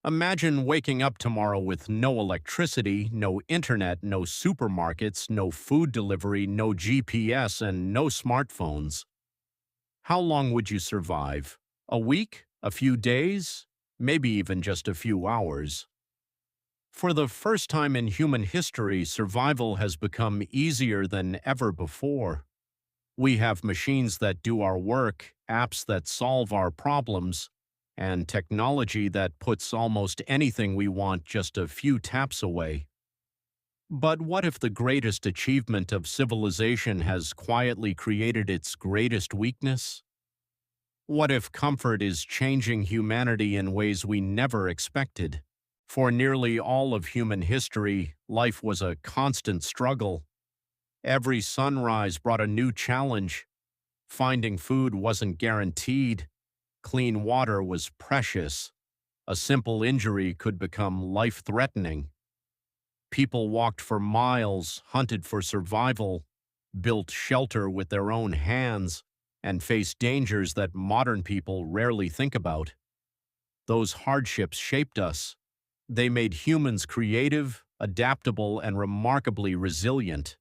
Imagine waking up tomorrow with no electricity, no internet, no supermarkets, no food delivery, no GPS, and no smartphones. How long would you survive? A week? A few days? Maybe even just a few hours. For the first time in human history, survival has become easier than ever before. We have machines that do our work, apps that solve our problems, and technology that puts almost anything we want just a few taps away. But what if the greatest achievement of civilization has quietly created its greatest weakness? What if comfort is changing humanity in ways we never expected? For nearly all of human history, life was a constant struggle. Every sunrise brought a new challenge. Finding food wasn't guaranteed. Clean water was precious. A simple injury could become life-threatening. People walked for miles, hunted for survival, built shelter with their own hands, and faced dangers that modern people rarely think about. Those hardships shaped us. They made humans creative, adaptable, and remarkably resilient.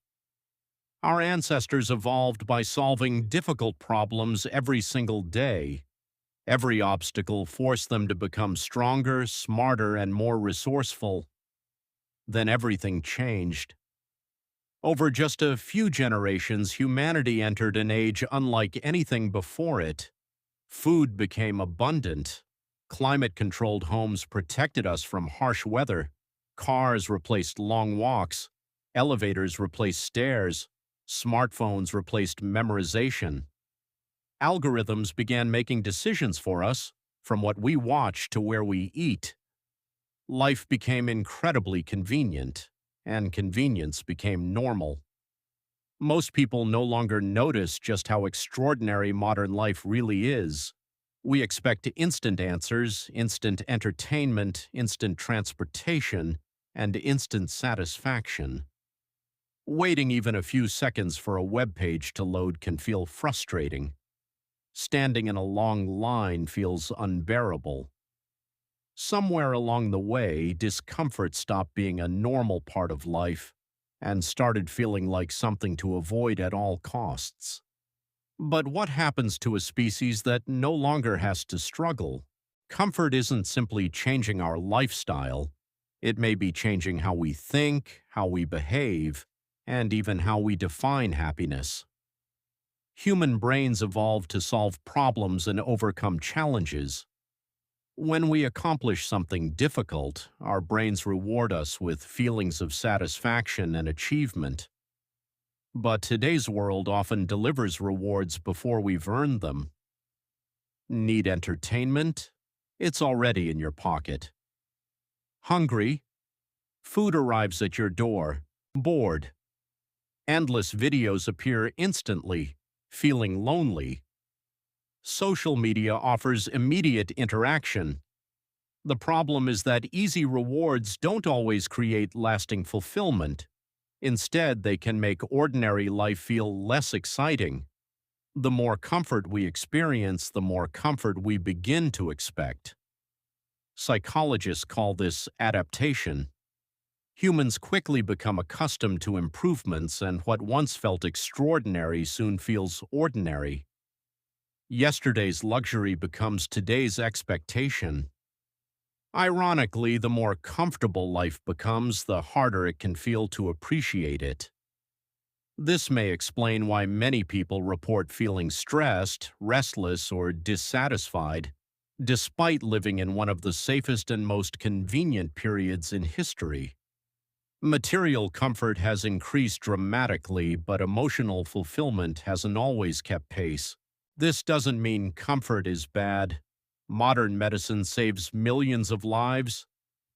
Our ancestors evolved by solving difficult problems every single day. Every obstacle forced them to become stronger, smarter, and more resourceful. Then everything changed. Over just a few generations, humanity entered an age unlike anything before it. Food became abundant. Climate-controlled homes protected us from harsh weather. Cars replaced long walks. Elevators replaced stairs. Smartphones replaced memorization. Algorithms began making decisions for us, from what we watch to where we eat. Life became incredibly convenient, and convenience became normal. Most people no longer notice just how extraordinary modern life really is. We expect instant answers, instant entertainment, instant transportation, and instant satisfaction. Waiting even a few seconds for a web page to load can feel frustrating. Standing in a long line feels unbearable. Somewhere along the way, discomfort stopped being a normal part of life and started feeling like something to avoid at all costs. But what happens to a species that no longer has to struggle? Comfort isn't simply changing our lifestyle. It may be changing how we think, how we behave, and even how we define happiness. Human brains evolved to solve problems and overcome challenges. When we accomplish something difficult, our brains reward us with feelings of satisfaction and achievement. But today's world often delivers rewards before we've earned them. Need entertainment? It's already in your pocket. Hungry? Food arrives at your door. Bored? Endless videos appear instantly. Feeling lonely? Social media offers immediate interaction. The problem is that easy rewards don't always create lasting fulfillment. Instead, they can make ordinary life feel less exciting. The more comfort we experience, the more comfort we begin to expect. Psychologists call this adaptation. Humans quickly become accustomed to improvements, and what once felt extraordinary soon feels ordinary. Yesterday's luxury becomes today's expectation. Ironically, the more comfortable life becomes, the harder it can feel to appreciate it. This may explain why many people report feeling stressed, restless, or dissatisfied, despite living in one of the safest and most convenient periods in history. Material comfort has increased dramatically, but emotional fulfillment hasn't always kept pace. This doesn't mean comfort is bad. Modern medicine saves millions of lives.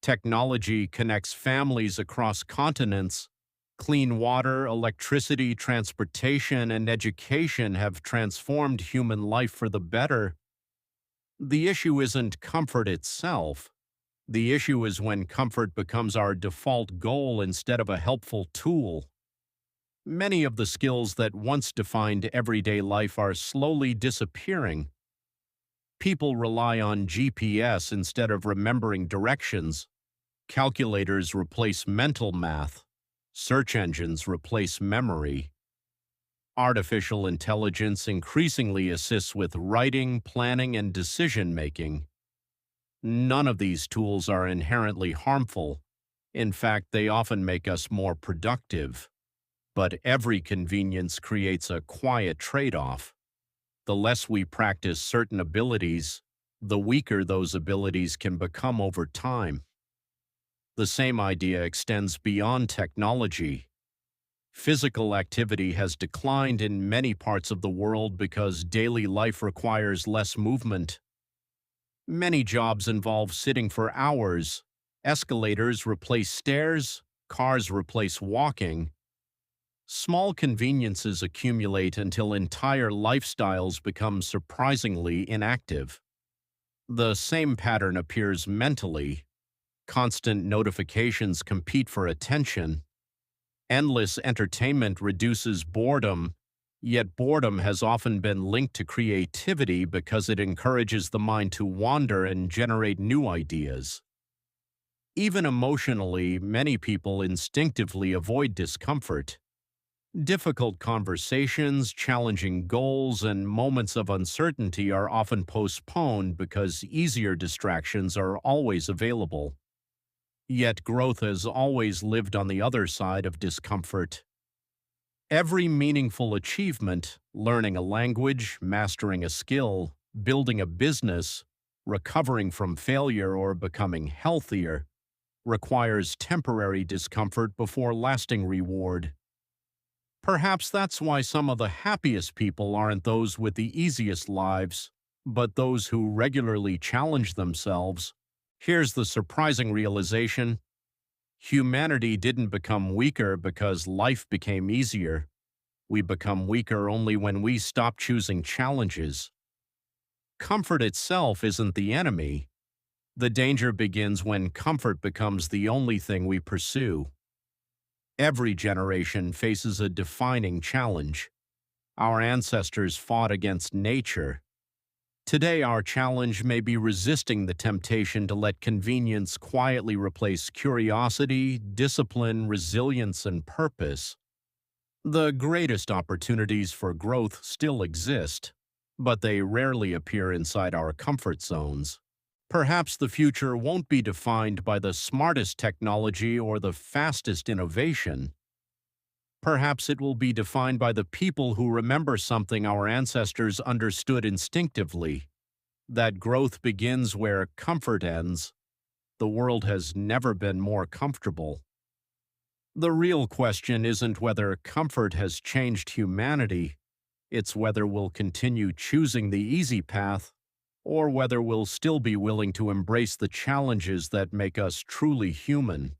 Technology connects families across continents. Clean water, electricity, transportation, and education have transformed human life for the better. The issue isn't comfort itself. The issue is when comfort becomes our default goal instead of a helpful tool. Many of the skills that once defined everyday life are slowly disappearing. People rely on GPS instead of remembering directions. Calculators replace mental math. Search engines replace memory. Artificial intelligence increasingly assists with writing, planning, and decision-making. None of these tools are inherently harmful. In fact, they often make us more productive. But every convenience creates a quiet trade-off. The less we practice certain abilities, the weaker those abilities can become over time. The same idea extends beyond technology. Physical activity has declined in many parts of the world because daily life requires less movement. Many jobs involve sitting for hours. Escalators replace stairs, cars replace walking. Small conveniences accumulate until entire lifestyles become surprisingly inactive. The same pattern appears mentally. Constant notifications compete for attention. Endless entertainment reduces boredom, yet boredom has often been linked to creativity because it encourages the mind to wander and generate new ideas. Even emotionally, many people instinctively avoid discomfort. Difficult conversations, challenging goals, and moments of uncertainty are often postponed because easier distractions are always available. Yet growth has always lived on the other side of discomfort. Every meaningful achievement, learning a language, mastering a skill, building a business, recovering from failure, or becoming healthier, requires temporary discomfort before lasting reward. Perhaps that's why some of the happiest people aren't those with the easiest lives, but those who regularly challenge themselves. Here's the surprising realization: humanity didn't become weaker because life became easier. We become weaker only when we stop choosing challenges. Comfort itself isn't the enemy. The danger begins when comfort becomes the only thing we pursue. Every generation faces a defining challenge. Our ancestors fought against nature. Today, our challenge may be resisting the temptation to let convenience quietly replace curiosity, discipline, resilience, and purpose. The greatest opportunities for growth still exist, but they rarely appear inside our comfort zones. Perhaps the future won't be defined by the smartest technology or the fastest innovation. Perhaps it will be defined by the people who remember something our ancestors understood instinctively: that growth begins where comfort ends. The world has never been more comfortable. The real question isn't whether comfort has changed humanity, it's whether we'll continue choosing the easy path, or whether we'll still be willing to embrace the challenges that make us truly human.